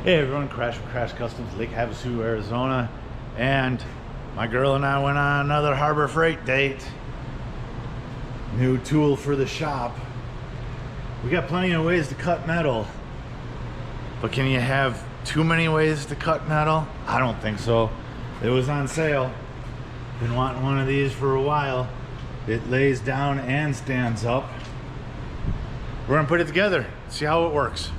Hey everyone, Crash from Crash Customs, Lake Havasu, Arizona, and my girl and I went on another Harbor Freight date. New tool for the shop. We got plenty of ways to cut metal, but can you have too many ways to cut metal? I don't think so. It was on sale. Been wanting one of these for a while. It lays down and stands up. We're gonna put it together, see how it works.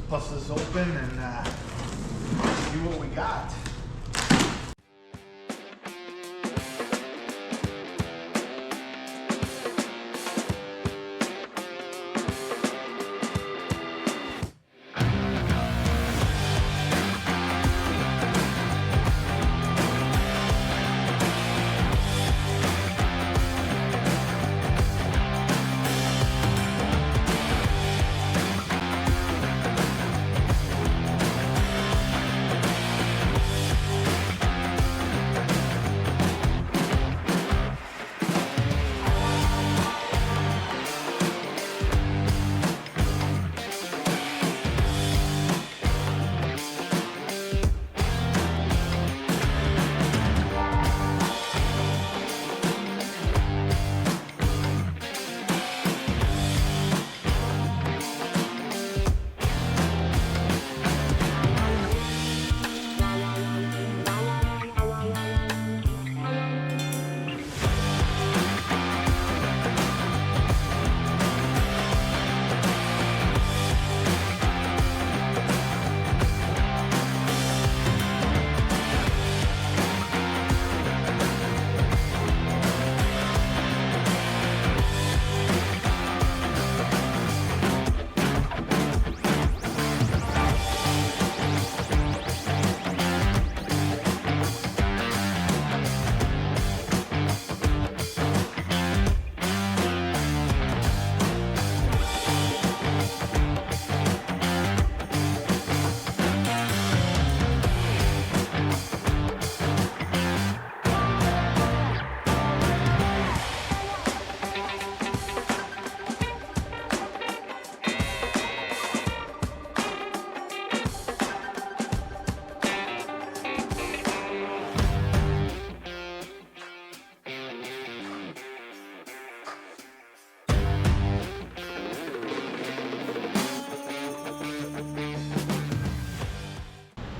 Bust this open and see what we got.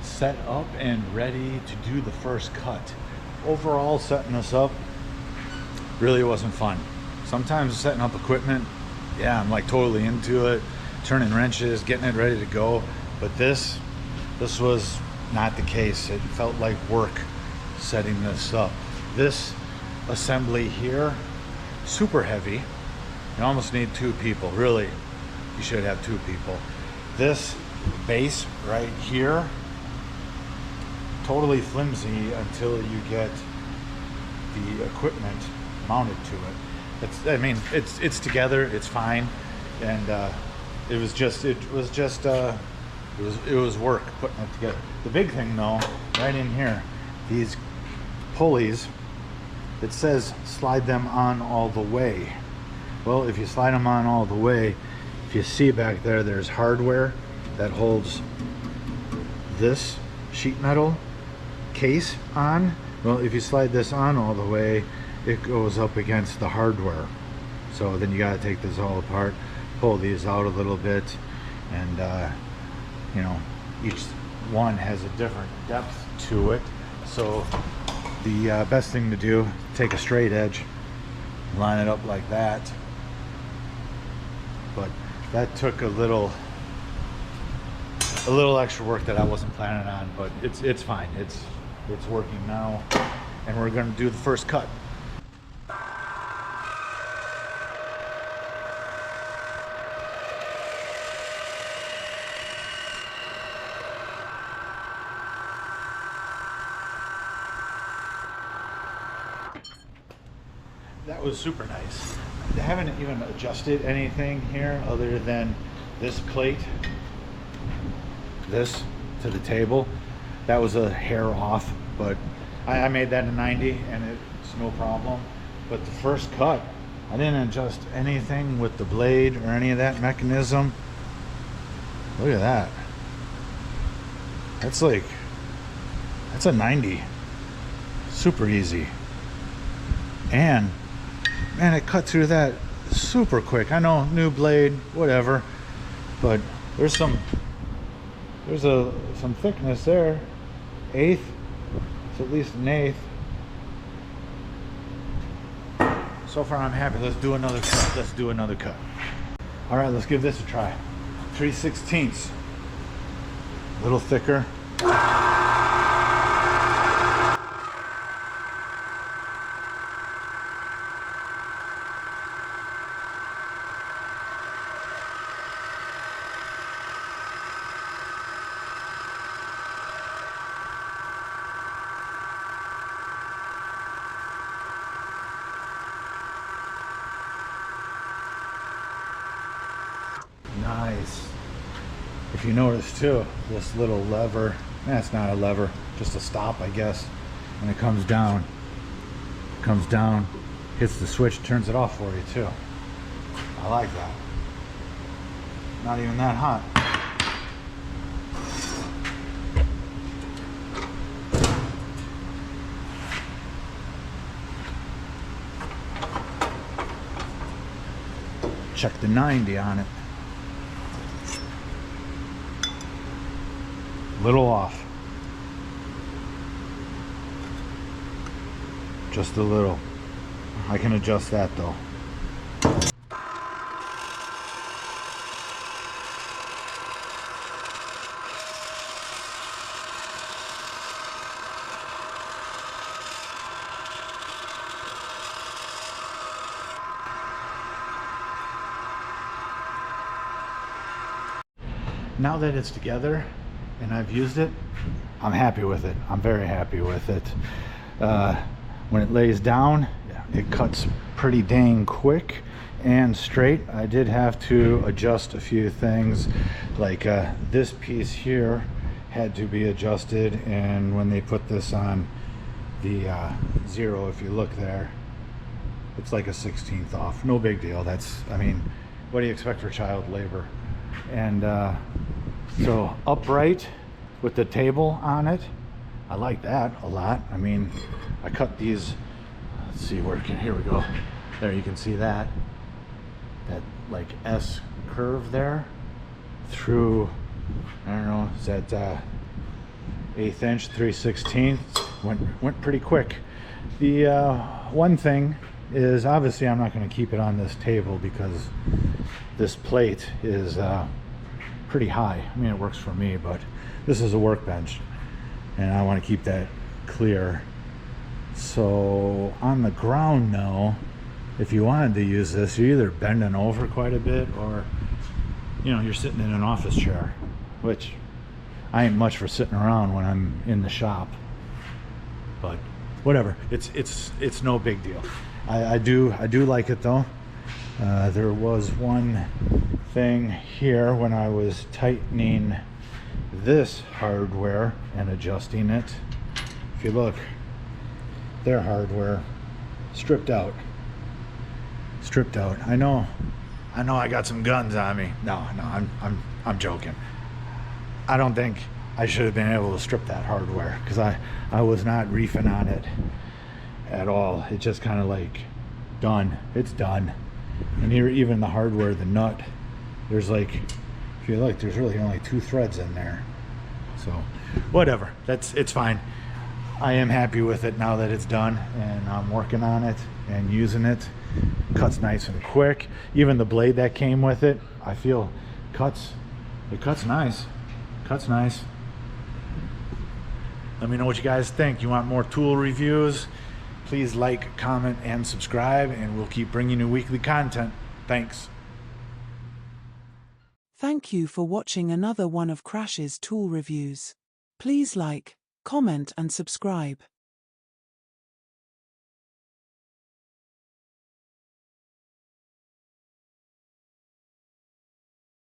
Set up and ready to do the first cut. Overall, setting this up really wasn't fun. Sometimes setting up equipment, yeah, I'm like totally into it, turning wrenches, getting it ready to go. But this was not the case. It felt like work setting this up. This assembly here, super heavy. You almost need two people, really. You should have two people. This base right here, totally flimsy until you get the equipment mounted to it. It's together, it's fine, and it was work putting it together. The big thing though, right in here, these pulleys, it says slide them on all the way. Well, if you slide them on all the way, if you see back there, there's hardware that holds this sheet metal case on. Well, if you slide this on all the way, it goes up against the hardware. So then you got to take this all apart, pull these out a little bit, and you know, each one has a different depth to it. So the best thing to do, take a straight edge, line it up like that. But that took a little extra work that I wasn't planning on, but it's fine. It's working now, and we're going to do the first cut. that was super nice. I haven't even adjusted anything here other than this plate, this to the table. That was a hair off, but I made that a 90 and it's no problem. But the first cut, I didn't adjust anything with the blade or any of that mechanism. Look at that. That's a 90. Super easy. And man, it cut through that super quick. I know, new blade, whatever, but there's some thickness there. Eighth. It's at least an eighth. So far I'm happy. Let's do another cut. All right, let's give this a try. 3/16. A little thicker. Nice. If you notice too, this little lever, that's not a lever, just a stop, I guess. When it comes down, hits the switch, turns it off for you too. I like that. Not even that hot. Check the 90 on it. Little off. Just a little. I can adjust that though. Now that it's together and I've used it, I'm happy with it. I'm very happy with it. When it lays down, it cuts pretty dang quick and straight. I did have to adjust a few things, like this piece here had to be adjusted, and when they put this on the 0, if you look there, it's like a 16th off. No big deal. That's, I mean, what do you expect for child labor? And so upright with the table on it, I like that a lot. I mean, I cut these, let's see, here we go. There, you can see that like S curve there through, I don't know, is that 1/8 inch, 3/16. Went pretty quick. The one thing is, obviously I'm not going to keep it on this table because this plate is pretty high. I mean, it works for me, but this is a workbench and I want to keep that clear. So on the ground now, if you wanted to use this, you're either bending over quite a bit, or you're sitting in an office chair, which I ain't much for sitting around when I'm in the shop, but whatever. It's no big deal. I do like it though. There was one thing here when I was tightening this hardware and adjusting it. If you look, their hardware stripped out. I know I got some guns on me. No, I'm joking. I don't think I should have been able to strip that hardware, because I was not reefing on it at all. It just kind of like done. It's done. And here, even the hardware, the nut, there's like, if you look, there's really only 2 threads in there. So whatever, it's fine. I am happy with it now that it's done, and I'm working on it and using it. Cuts nice and quick. Even the blade that came with it, I feel cuts nice. Let me know what you guys think. You want more tool reviews? Please like, comment, and subscribe, and we'll keep bringing you weekly content. Thanks. Thank you for watching another one of Crash's tool reviews. Please like, comment, and subscribe.